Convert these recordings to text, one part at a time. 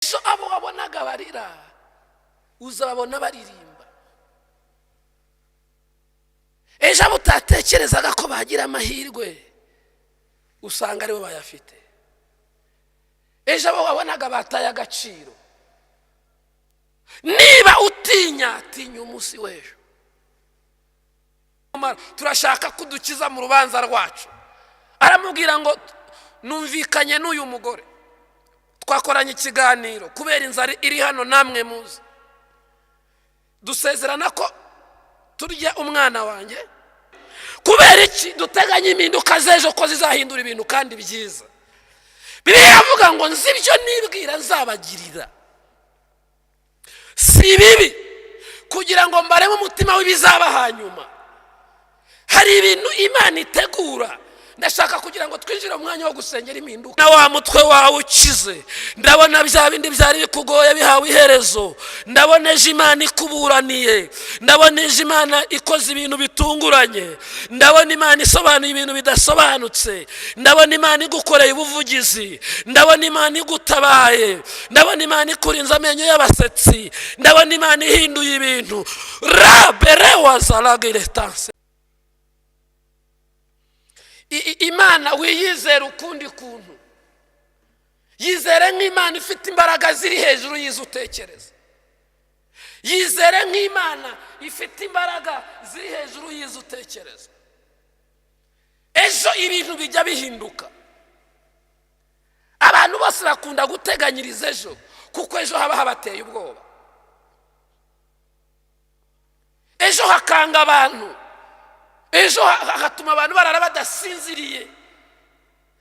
So abo wabonaga barira uzababona baririmba. Ejo abo utatekerezaga ko bagira amahirwe usanga aribo bayafite. Ejo abo wabonaga bataye agaciro, niba utinya umunsi w'ejo. Turashaka kudukiza mu rubanza rwacu. Aramubwira ngo numvikanye n'uyu mugore, twakoranye ikiganiro kubera inzara iri hano namwe muzi, dusezerana ko turya umwana wanjye. Kubera iki duteganya impinduka z'ejo ko zizahindura ibintu kandi byiza. Bibiliya iravuga ngo nzi ibyo nibwira nzabagirira, si bibi kugira ngo mbaremo umutima w'ibizaba hanyuma. Hari ibintu Imana itegura. Ndashaka kugira ngo twinjire mu mwanya wo gusengera impinduka. Na wa mutwe wawe ukize, ndabona bya bindi byari bikugoye bihawe iherezo. Ndabona Imana ikuburaniye, ndabona Imana ikoze ibintu bitunguranye, ndabona Imana isobanuye ibintu bidasobanutse, ndabona Imana igukoreye ubuvugizi, ndabona Imana igutabaye, ndabona Imana ikurinze amenyo y'abasetsi, ndabona Imana ihinduye ibintu. Raberewa zalagiretanse. Imana wiyizera ukundi kuntu. Yizere nk'Imana ifite imbaraga ziri hejuru y'izo utekereza. Yizere nk'Imana ifite imbaraga ziri hejuru y'izo utekereza. Ejo ibintu bijya bihinduka. Abantu bose bakunda guteganyiriza ejo kuko ejo haba habateye ubwoba. Ejo hakanga abantu, ejo hatuma abantu barara badasinziriye.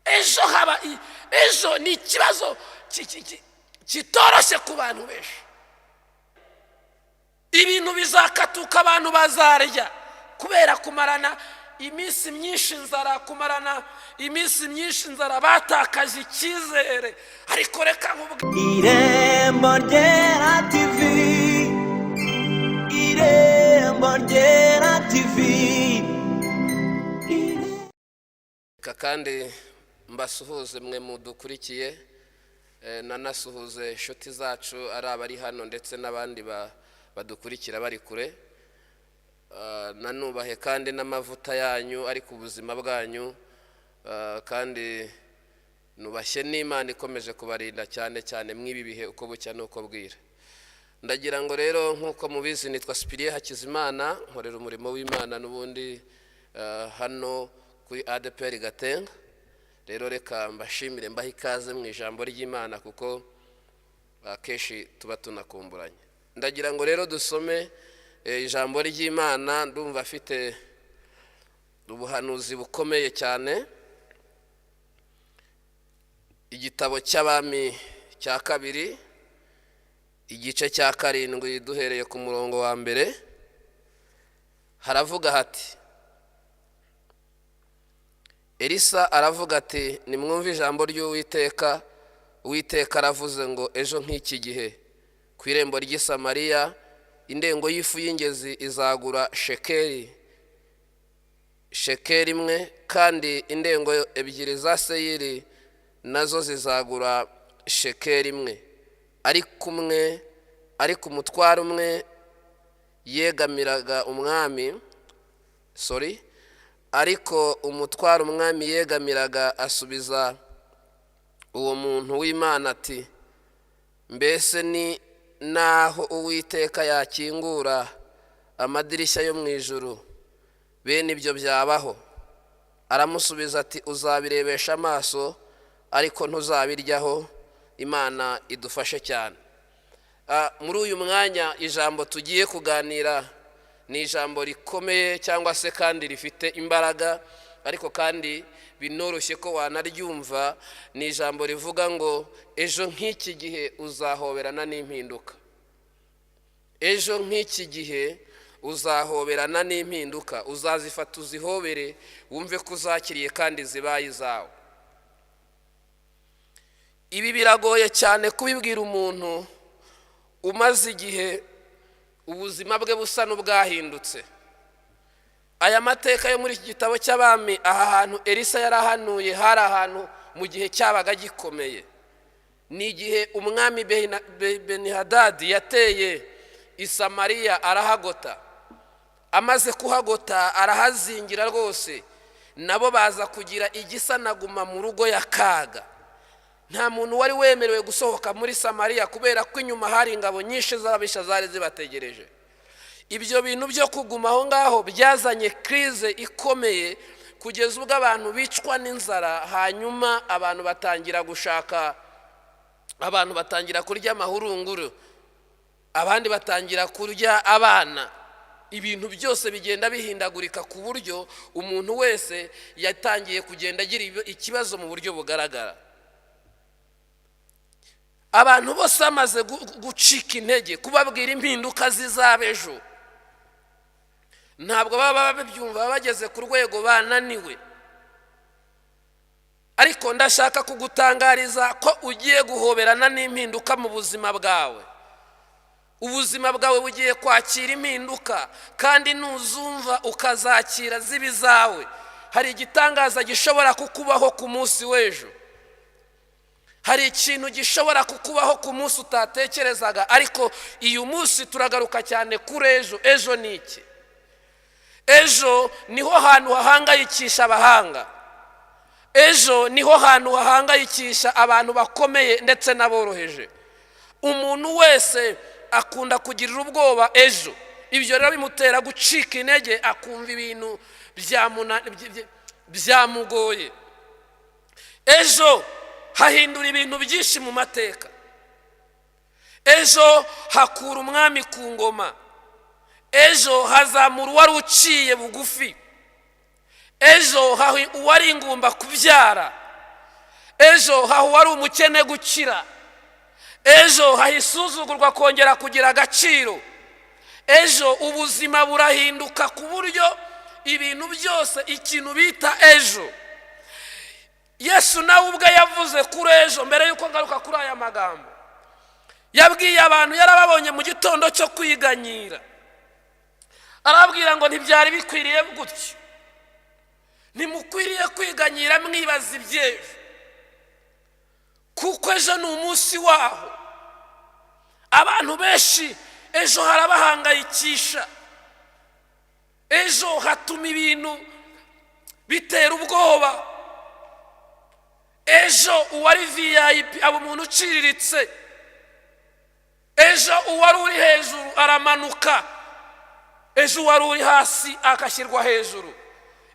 Ejo ni ikibazo kitoroshye ku bantu benshi. Ibintu bizakatuka, abantu bazarya kubera kumarana iminsi myinshi inzara, kumarana iminsi myinshi inzara, batakaje icyizere. Ariko reka nkubwire, Irembo Ryera TV, Irembo Ryera TV. kandi mbasuhuze mwe mudukurikiye, nanasuhuze inshuti zacu ari abari hano ndetse n'abandi badukurikira bari kure. Nanubahe kandi n'amavuta yanyu ari ku buzima bwanyu, kandi nubashye n'Imana ikomeje kubarinda cyane cyane mw'ibi bihe uko bucya n'uko bwira. Ndagira ngo rero nk'uko mubizi nitwa Spirie Hakizimana, nkorera umurimo w'Imana n'ubundi hano kuri ADPR Gatenga. Rero reka mbashimire, mbahe ikaze mu ijambo ry'Imana kuko akeshi tuba tunakumburanye. Ndagira ngo rero dusome ijambo ry'Imana. Ndumva afite ubuhanuzi bukomeye cyane. Igitabo cy'Abami cya kabiri, igice cya 7 duhereye ku murongo wa mbere. Haravuga hati: Elisa aravuga ati, nimwumve ijambo ry'Uwiteka. Uwiteka aravuze ngo, ejo nk'iki gihe ku irembo ry'i Samariya indengo y'ifu y'ingezi izagura shekeri imwe, kandi indengo ebyiri za seyiri nazo zizagura shekeri imwe. Ariko umutwaro umwe yegamiraga umwami, ariko umutwaro umwami yegamiraga asubiza uwo muntu w'Imana ati, mbese ni naho Uwiteka yakingura amadirishya yo mu ijuru, bene ibyo byabaho? Aramusubiza ati, uzabirebesha amaso ariko ntuzabiryaho. Imana idufashe cyane. Muri uyu mwanya ijambo tugiye kuganira ni ijambo rikomeye cyangwa se kandi rifite imbaraga, ariko kandi binoroshye ko wanaryumva. Ni ijambo rivuga ngo ejo nk'iki gihe uzahoberana n'impinduka. Ejo nk'iki gihe uzahoberana n'impinduka. Uzazifata uzihobere, wumve ko uzakiriye kandi zibaye izawe. Ibi biragoye cyane kubibwira umuntu umaze igihe ubuzima bwe busa n'ubwahindutse. Aya mateka yo muri iki gitabo cy'Abami, aha hantu Elisa yarahanuye hari ahantu mu gihe cyabaga gikomeye. ni igihe umwami Benihadadi yateye i Samariya arahagota, amaze kuhagota arahazingira rwose, nabo baza kugira igisanaguma mu rugo y'akaga. nta muntu wari wemerewe gusohoka muri Samariya kubera ko inyuma hari ingabo nyinshi z'ababisha zari zibategereje. Ibyo bintu byo kuguma aho ngaho byazanye krize ikomeye kugeza ubwo abantu bicwa n'inzara, hanyuma abantu batangira gushaka, abantu batangira kurya amahurunguru, abandi batangira kurya abana. Ibintu byose bigenda bihindagurika ku buryo umuntu wese yatangiye kugenda agira ikibazo mu buryo bugaragara. Abantu bose bamaze gucika intege kubabwira impinduka zizaba ejo, ntabwo baba babyumva, bageze ku rwego bananiwe. Ariko ndashaka kugutangariza ko ugiye guhoberana n'impinduka mu buzima bwawe. Ubuzima bwawe bugiye kwakira impinduka, kandi nuzumva ukazakira zibizawe, hari igitangaza gishobora kukubaho ku munsi w'ejo. Hari ikintu gishobora kukubaho ku munsi utatekerezaga, ariko uyu munsi turagaruka cyane kuri ejo. Ejo ni iki? Ejo niho hantu hahangayikisha abahanga. Ejo niho hantu hahangayikisha abantu bakomeye ndetse n'aboroheje. Umuntu wese akunda kugirira ubwoba ejo. Ibyo rero bimutera gucika intege, akumva ibintu byamugoye. Ejo hahindura ibintu byinshi mu mateka. Ejo hakura umwami ku ngoma. Ejo hazamura uwari uciye bugufi. Ejo haha uwari ingumba kubyara. Ejo haha uwari umukene gukira. Ejo hahisuzugurwa kongera kugira agaciro. Ejo ubuzima burahinduka ku buryo ibintu byose ikintu bita ejo. Yesu nawe ubwe yavuze kuri ejo mbere yuko ngaruka kuri aya magambo. Yabwiye abantu, yarababonye mu gitondo cyo kwiganyira, arababwira ngo ntibyari bikwiriye gutyo, ntimukwiriye kwiganyira mwibaza iby'ejo, kuko ejo ni umunsi waho. Abantu benshi ejo harabahangayikisha. Ejo hatuma ibintu bitera ubwoba. Ejo uwari VIP aba umuntu uciriritse. Ejo uwari uri hejuru aramanuka. Ejo uwari uri hasi akashyirwa hejuru.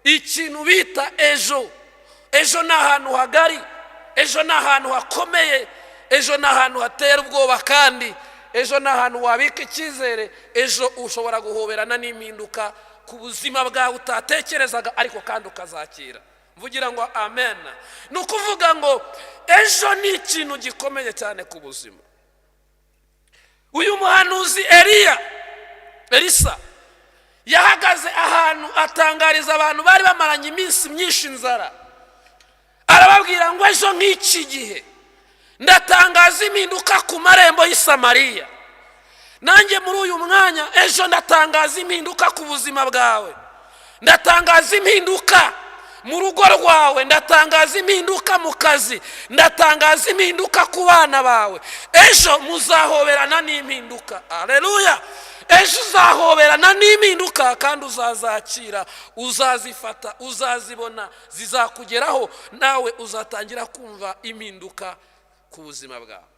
Ikintu bita ejo. Ejo ni ahantu hagari. Ejo ni ahantu hakomeye. Ejo ni ahantu hatera ubwoba, kandi ejo ni ahantu wabika icyizere. Ejo ushobora guhoberana n'impinduka ku buzima bwawe utatekerezaga, ariko kandi ukazakira. Mvugira ngo amen. Ni ukuvuga ngo ejo ni ikintu gikomeye cyane ku buzima. Uyu muhanuzi Elisa yahagaze ahantu atangariza abantu bari bamaranye iminsi myinshi inzara. Arababwira ngo ejo nk'iki gihe ndatangaza impinduka ku marembo y'i Samariya. Nanjye muri uyu mwanya ejo ndatangaza impinduka ku buzima bwawe. Ndatangaza impinduka mu rugo rwawe, ndatangaza impinduka mu kazi, ndatangaza impinduka ku bana bawe. Ejo muzahoberana n'impinduka. Haleluya. Ejo uzahoberana n'impinduka, kandi uzazakira, uzazifata, uzazibona, zizakugeraho, nawe uzatangira kumva impinduka ku buzima bwawe.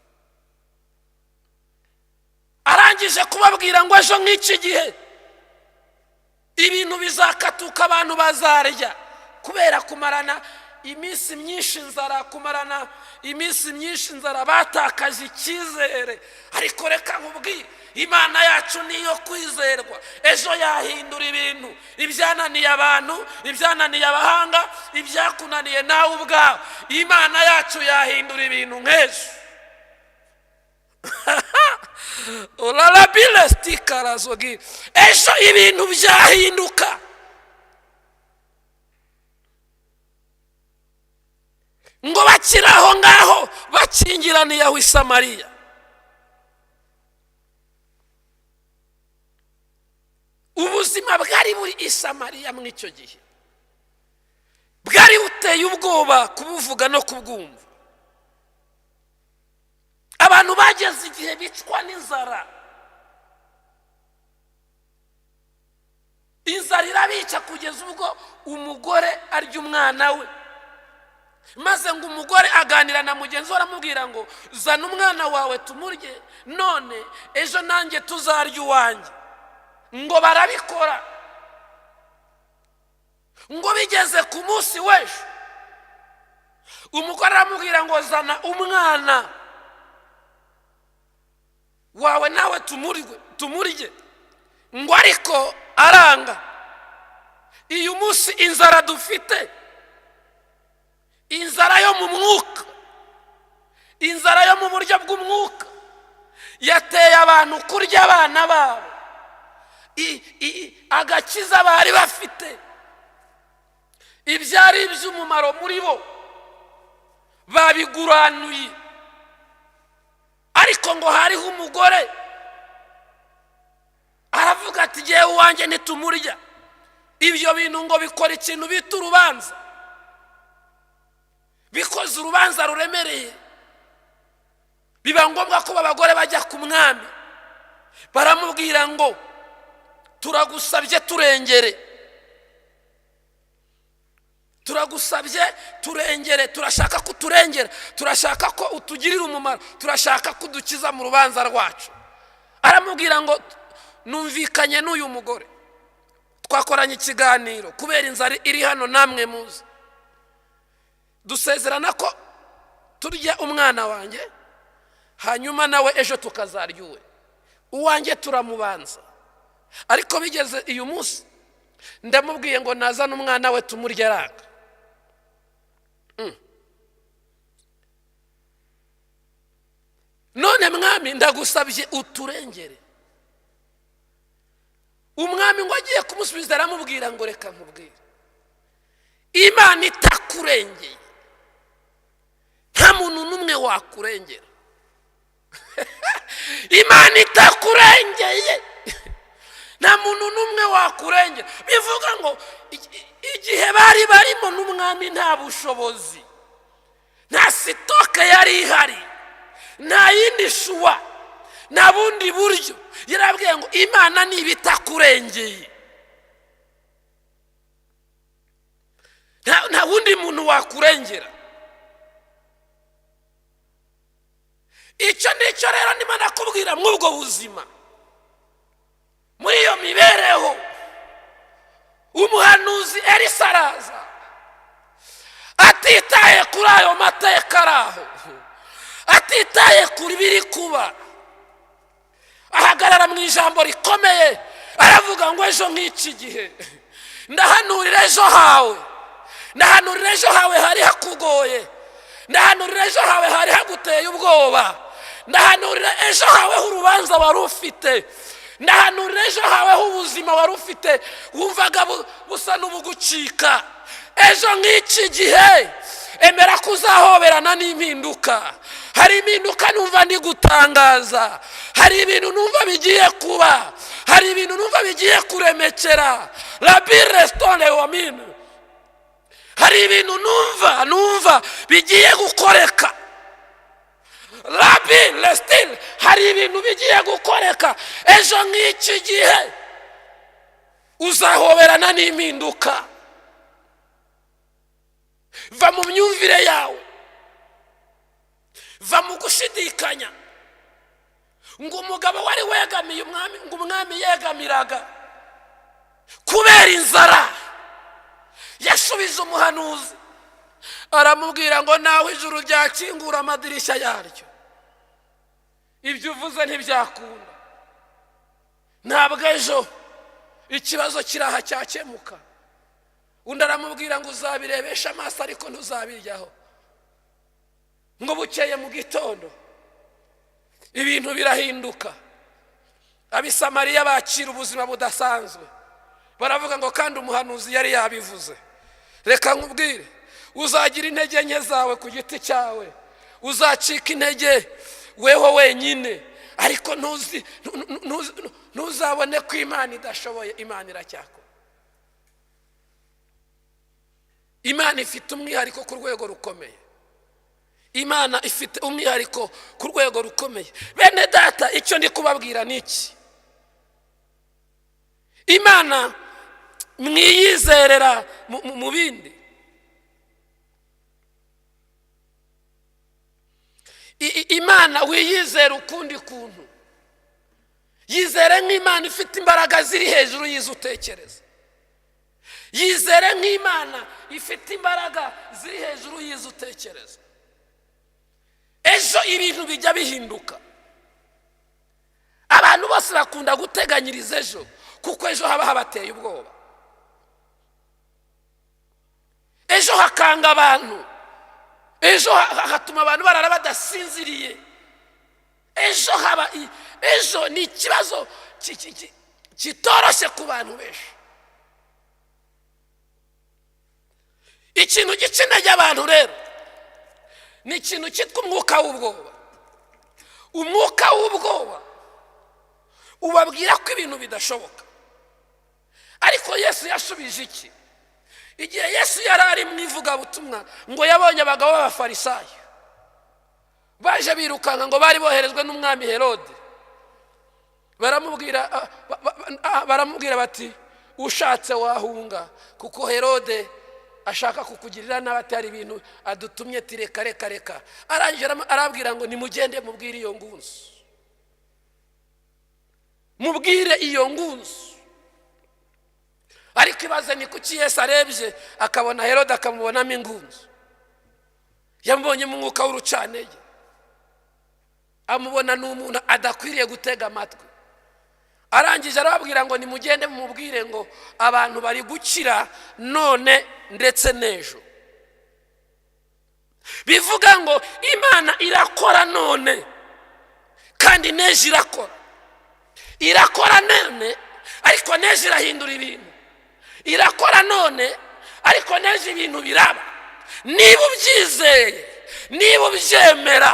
Arangije kubabwira ngo ejo nk'iki gihe ibintu bizakatuka, abantu bazarya kubera kumarana iminsi myinshi inzara, kumarana iminsi myinshi inzara, batakaje icyizere. Ariko reka nkubwire, Imana yacu niyo kwizerwa. Ejo yahindura ibintu, ibyananiye abantu, ibyananiye abahanga, ibyakunaniye nawe ubwawe. Imana yacu yahindura ibintu nk'ejo. Urarabile stikarazogi. Ejo ibintu byahinduka. Ngo bakira aho ngaho bakingiraniye aho i Samariya. Ubuzima bwari buri i Samariya muri icyo gihe bwari buteye ubwoba kubuvuga no kubwumva. abantu bageze igihe bicwa n'inzara, inzara irabica kugeza ubwo umugore arya umwana we, maze ngo umugore aganira na mugenzi we aramubwira ngo zana umwana wawe tumurye, none ejo nanjye tuzarya uwanjye. ngo barabikora, ngo bigeze ku munsi w'ejo umugore aramubwira ngo zana umwana wawe nawe tumurye, ngo ariko aranga. uyu munsi inzara dufite, inzara yo mu mwuka, inzara yo mu buryo bw'umwuka yateye abantu kurya abana babo, agakiza bari bafite ibyari iby'umumaro muri bo babiguranuye. ariko ngo hariho umugore aravuga ati jyewe uwanjye ntitumurya. ibyo bintu ngo bikora ikintu bita urubanza, bikoze urubanza ruremereye, biba ngombwa ko abagore bajya ku mwami baramubwira ngo turagusabye turengere, turagusabye turengere, turashaka kuturengera, turashaka ko utugirira umumaro, turashaka kudukiza mu rubanza rwacu. aramubwira ngo numvikanye n'uyu mugore, twakoranye ikiganiro kubera inzara iri hano namwe muzi, dusezerana ko turya umwana wanjye hanyuma nawe ejo tukazarya uwe, uwanjye turamubanza. ariko bigeze uyu munsi ndamubwiye ngo nazana umwana we tumurye aranga. none mwami ndagusabye uturengere. umwami ngo agiye kumusubiza aramubwira ngo reka nkubwire, imana itakurengeye nta muntu n'umwe wakurengera. imana itakurengeye nta muntu n'umwe wakurengera. bivuga ngo igihe bari barimo n'umwami nta bushobozi, nta sitoke yari ihari, nta yindi shuwa, nta bundi buryo. yarabwiye ngo imana niba itakurengeye nta wundi muntu wakurengera. icyo nicyo rero ndimo nakubwira mw'ubwo buzima, muri iyo mibereho. umuhanuzi Elisa araza atitaye kuri ayo mateka araho, atitaye kuri biri kuba, ahagarara mu ijambo rikomeye aravuga ngo ejo nk'iki gihe ndahanurira ejo hawe, ndahanurira ejo hawe hari hakugoye, ndahanurira ejo hawe hari haguteye ubwoba, ndahanurira ejo hawe h'urubanza wari ufite, ndahanurira ejo hawe h'ubuzima wari ufite wumvaga busa n'ubugucika. ejo nk'iki gihe emera kuzahoberana n'impinduka. hari impinduka numva ndi gutangaza, hari ibintu numva bigiye kuba, hari ibintu numva bigiye kuremekera. rabi restore wamine, hari ibintu numva bigiye gukoreka. rabi restile, hari ibintu bigiye gukoreka. ejo nk'iki gihe uzahoberana n'impinduka. va mu myumvire yawe, va mu gushidikanya ngo umugabo wari wegamiye umwami, ngo umwami yegamiraga kubera inzara. yashubiza umuhanuzi aramubwira ngo nawe ijuru ryakingura amadirishya yaryo, ibyo uvuze ntibyakunda. ntabwo ejo ikibazo kiraha cyakemuka. undi aramubwira ngo uzabirebesha amaso ariko ntuzabiryaho. ngo bukeye mu gitondo ibintu birahinduka. abisamariya bakira ubuzima budasanzwe, baravuga ngo kandi umuhanuzi yari yabivuze. reka nkubwire, uzagira intege nke zawe ku giti cyawe, uzacika intege weho wenyine, ariko ntuzabone ko imana idashoboye. imana iracyakora. imana ifite umwihariko ku rwego rukomeye. imana ifite umwihariko ku rwego rukomeye. Bene data, icyo ndi kubabwira ni iki: imana mwiyizerera mu bindi. Imana wiyizera ukundi kuntu. Yizere nk'imana ifite imbaraga ziri hejuru y'izo utekereza. Yizere nk'imana ifite imbaraga ziri hejuru y'izo utekereza. Ejo ibintu bijya bihinduka. Abantu bose bakunda guteganyiriza ejo, kuko ejo haba habateye ubwoba. Ejo hakanga abantu, ejo hatuma abantu barara badasinziriye. Ejo ni ikibazo kitoroshye ku bantu benshi. Ikintu gica intege abantu rero ni ikintu cyitwa umwuka w'ubwoba. Umwuka w'ubwoba ubabwira ko ibintu bidashoboka. Ariko Yesu yashubije iki? Igihe Yesu yari ari mu ivugabutumwa, ngo yabonye abagabo b'abafarisayo baje birukanka, ngo bari boherejwe n'umwami Herode. Baramubwira bati, ushatse wahunga, kuko Herode ashaka kukugirira nabi, atari ibintu adutumye, tireka reka. Arabwira ngo nimugende mubwire iyo ngunzu, mubwire iyo ngunzu. Ariko ibaze ni kuki Yesu arebye akabona Herode akamubonamo ingunzu? Yamubonye mu mwuka w'urucanege, amubona n'umuntu adakwiriye gutega amatwi. Arangije arababwira ngo nimugende mumubwire ngo abantu bari gukira none ndetse n'ejo. Bivuga ngo Imana irakora none kandi n'ejo irakora none, ariko n'ejo irahindura ibintu. Irakora none ariko n'ejo ibintu biraba. Niba ubyizeye, niba ubyemera,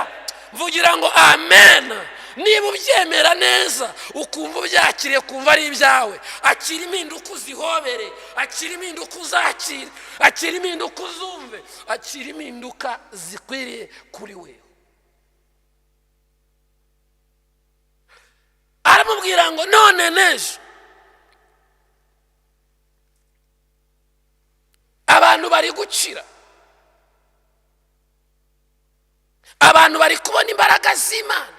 mvugira ngo amen. Niba ubyemera neza, ukumva ubyakiriye, kumva ari ibyawe, akira impinduka uzihobere, akira impinduka uzakire, akira impinduka uzumve, akira impinduka zikwiriye kuri wewe. Aramubwira ngo none n'ejo abantu bari gukira, abantu bari kubona imbaraga z'Imana,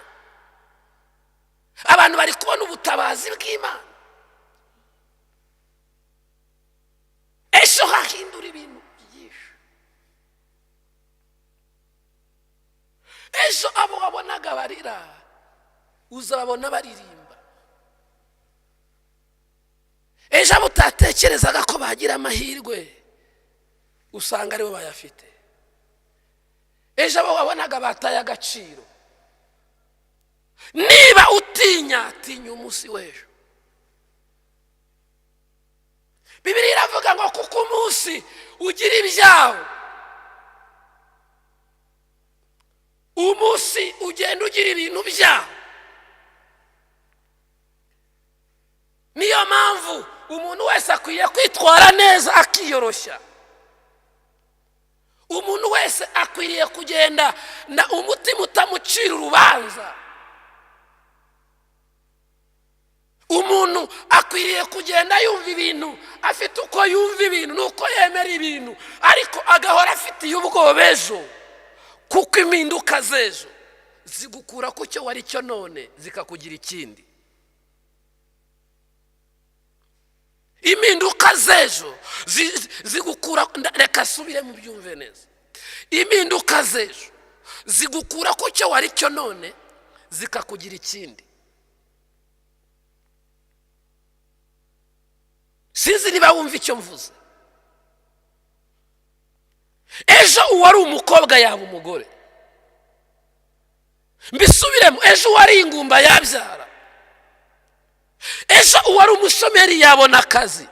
abantu bari kubona ubutabazi bw'Imana. Ejo hahindura ibintu byinshi. Ejo abo wabonaga barira uzababona baririmba. Ejo abo utatekerezaga ko bagira amahirwe usanga aribo bayafite. Ejo abo wabonaga bataye agaciro, niba utinya umunsi w'ejo. Bibiliya iravuga ngo kuko umunsi ugira ibyawo, umunsi ugenda ugira ibintu byawo. Niyo mpamvu umuntu wese akwiye kwitwara neza akiyoroshya. Umuntu wese akwiriye kugenda na umutima utamucira urubanza. Umuntu akwiriye kugenda yumva ibintu, afite uko yumva ibintu nuko yemera ibintu, ariko agahora afitiye ubwoba ejo, kuko impinduka z'ejo zigukura ku cyo wari cyo none zikakugira ikindi. Impinduka z'ejo zigukura, reka subire mu byumve neza. Impinduka z'ejo zigukura ku cyo wari cyo none zikakugira ikindi. Sinzi niba wumva icyo mvuze. Ejo uwari umukobwa yaba umugore. Mbisubiremo, ejo uwari ingumba yabyara. Ejo uwari umushomeri yabona akazi.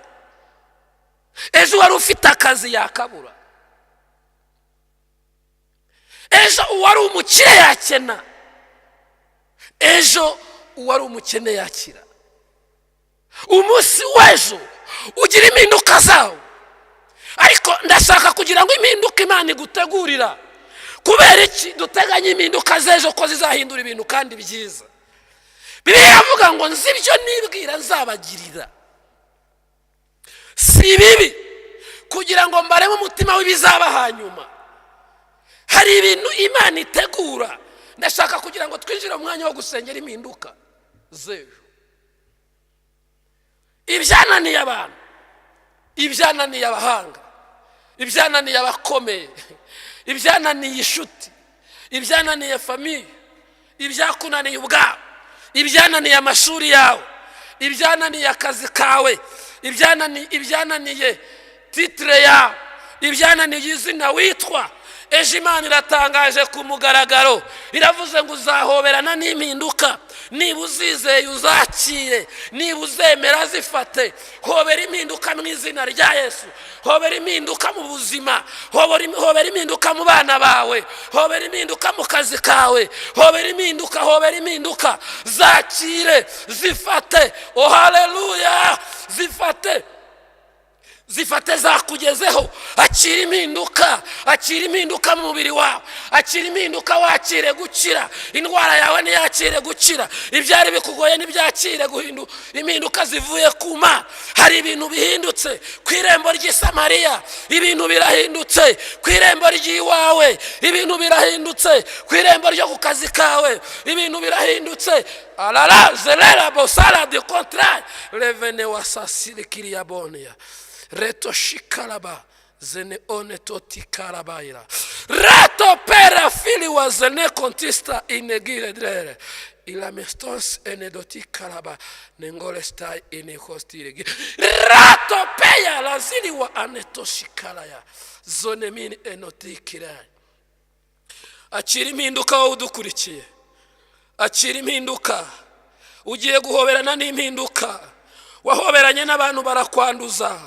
Ejo uwari ufite akazi yakabura. Ejo uwari umukire yakena. Ejo uwari umukene yakira. Umunsi w'ejo ugira impinduka zawo. Ariko ndashaka kugira ngo impinduka Imana igutegurira kubera iki duteganya impinduka z'ejo ko zizahindura ibintu kandi byiza? Bibiliya iravuga ngo nzi ibyo nibwira nzabagirira, si bibi kugira ngo mbaremo umutima w'ibizaba hanyuma. Hari ibintu Imana itegura, ndashaka kugira ngo twinjire mu mwanya wo gusengera impinduka z'ejo. Ibyananiye abantu, ibyananiye abahanga, ibyananiye abakomeye, ibyananiye inshuti, ibyananiye famiye, ibyakunaniye ubwawe, ibyananiye amashuri yawe, ibyananiye akazi kawe, ibyananiye titire yawe, ibyananiye izina witwa. Ejo Imana iratangaje ku mugaragaro, iravuze ngo uzahoberana n'impinduka. Niba uzizeye uzakire, niba uzemera zifate. Hobera impinduka mu izina rya Yesu, hobera impinduka mu buzima, hobera impinduka mu bana bawe, hobera impinduka mu kazi kawe, hobera impinduka, zakire zifate. Oh haleluya, zifate zakugezeho. Akira impinduka mu mubiri wawe, akira impinduka, wakire gukira. Indwara yawe ntiyakire gukira, ibyari bikugoye ntibyakire guhinduka. Impinduka zivuye ku Mana. Hari ibintu bihindutse ku irembo ry'i Samariya, ibintu birahindutse ku irembo ry'iwawe, ibintu birahindutse ku irembo ryo ku kazi kawe, ibintu birahindutse. Alala zelera bosala de contraire revene wasasire kiriabonia reto shikalaba zene one toti karabaira rato pera fili wa zene contista inegire drere ila mestons enedoti karaba nengole stai inekostire rato peya lazili wa aneto shikalaya zone mini enoti kirai. Akira impinduka wowe udukurikiye, akira impinduka. Ugiye guhoberana n'impinduka. Wahoberanye n'abantu barakwanduza,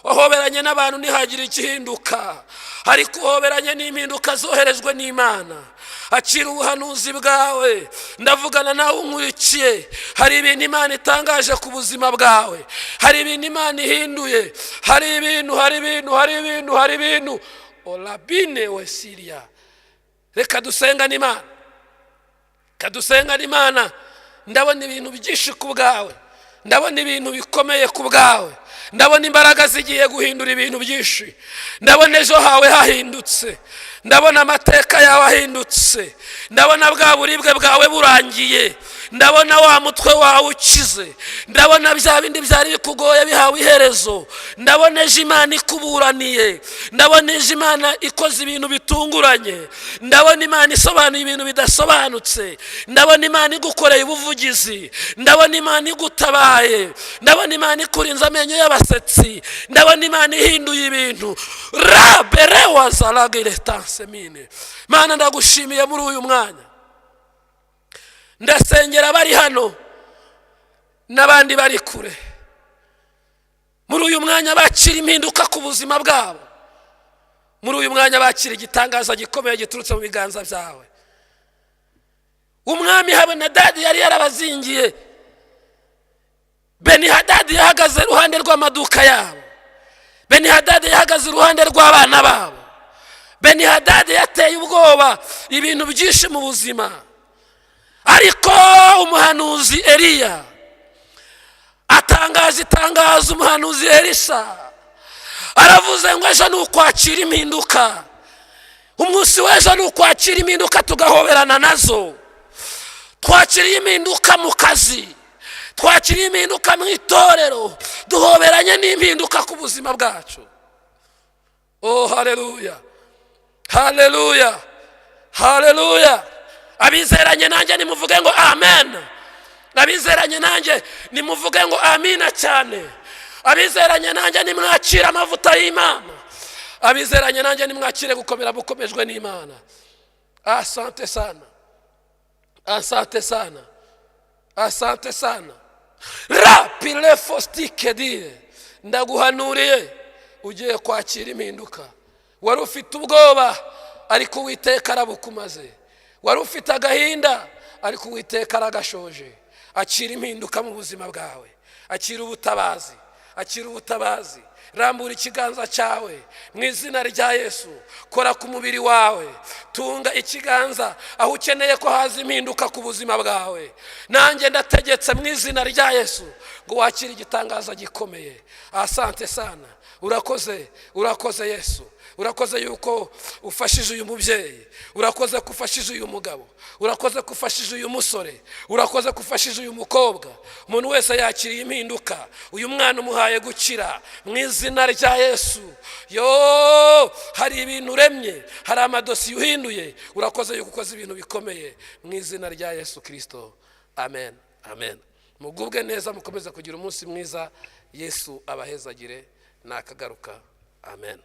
wahoberanye n'abantu ntihagire ikihinduka, ariko uhoberanye n'impinduka zoherejwe n'Imana. Akira ubuhanuzi bwawe, ndavugana nawe unkurikiye. Hari ibintu Imana itangaje ku buzima bwawe, hari ibintu Imana ihinduye, hari ibintu olabine wesiria. Reka dusenga n'Imana, n'Imana. Ndabona ibintu byinshi ku bwawe, ndabona ibintu bikomeye ku bwawe, ndabona imbaraga zigiye guhindura ibintu byinshi. Ndabona ejo hawe hahindutse, ndabona amateka yawe ahindutse, ndabona bwa buribwe bwawe burangiye, ndabona wa mutwe wawe ukize, ndabona bya bindi byari bikugoye bihawe iherezo, ndabona ejo Imana ikuburaniye, ndabona ejo Imana ikoze ibintu bitunguranye, ndabona Imana isobanuye ibintu bidasobanutse, ndabona Imana igukoreye ubuvugizi, ndabona Imana igutabaye, ndabona Imana ikurinze amenyo y'abasetsi, ndabona Imana ihinduye ibintu. Rabere wazalagire tansemine. Mana ndagushimiye muri uyu mwanya, ndasengera bari hano n'abandi bari kure. Muri uyu mwanya bakira impinduka ku buzima bwabo, muri uyu mwanya bakira igitangaza gikomeye giturutse mu biganza byawe. Umwami Habonadadi yari yarabazingiye, Benihadadi yahagaze iruhande rw'amaduka yabo, Benihadadi yahagaze iruhande rw'abana babo, Benihadadi yateye ubwoba ibintu byinshi mu buzima. Ariko umuhanuzi Eliya atangaza itangazo, umuhanuzi Elisa aravuze ngo ejo ni ukwakira impinduka, umunsi w'ejo ni ukwakira impinduka tugahoberana nazo. Twakiriye impinduka mu kazi, twakiriye impinduka mu itorero, duhoberanye n'impinduka ku buzima bwacu. Oh haleluya, haleluya, haleluya. Abizeranye nanjye nimuvuge ngo amen. Abizeranye nanjye nimuvuge ngo amina cyane. Abizeranye nanjye nimwakira amavuta y'Imana. Abizeranye nanjye nimwakire gukomera bukomejwe n'Imana. Asante sana, asante sana, asante sana. Rapile fostike dire. Ndaguhanuriye ugiye kwakira impinduka. Wari ufite ubwoba ariko Uwiteka arabukumaze, wari ufite agahinda ariko Uwiteka aragashoje. Akira impinduka mu buzima bwawe, akira ubutabazi, akira ubutabazi. Rambura ikiganza cyawe mu izina rya Yesu. Kora ku mubiri wawe, tunga ikiganza aho ukeneye ko haza impinduka ku buzima bwawe. Nanjye ndategetse mu izina rya Yesu ngo wakire igitangaza gikomeye. Asante sana, urakoze Yesu. Urakoze yuko ufashije uyu mubyeyi, urakoze ko ufashije uyu mugabo, urakoze ko ufashije uyu musore, urakoze ko ufashije uyu mukobwa. Umuntu wese yakiriye impinduka, uyu mwana umuhaye gukira mu izina rya Yesu. Hari ibintu uremye, hari amadosiye uhinduye. Urakoze yuko ukoze ibintu bikomeye mu izina rya Yesu Kristo. Amen, amen. Mugubwe neza, mukomeze kugira umunsi mwiza. Yesu abahezagire, nakagaruka. Amen.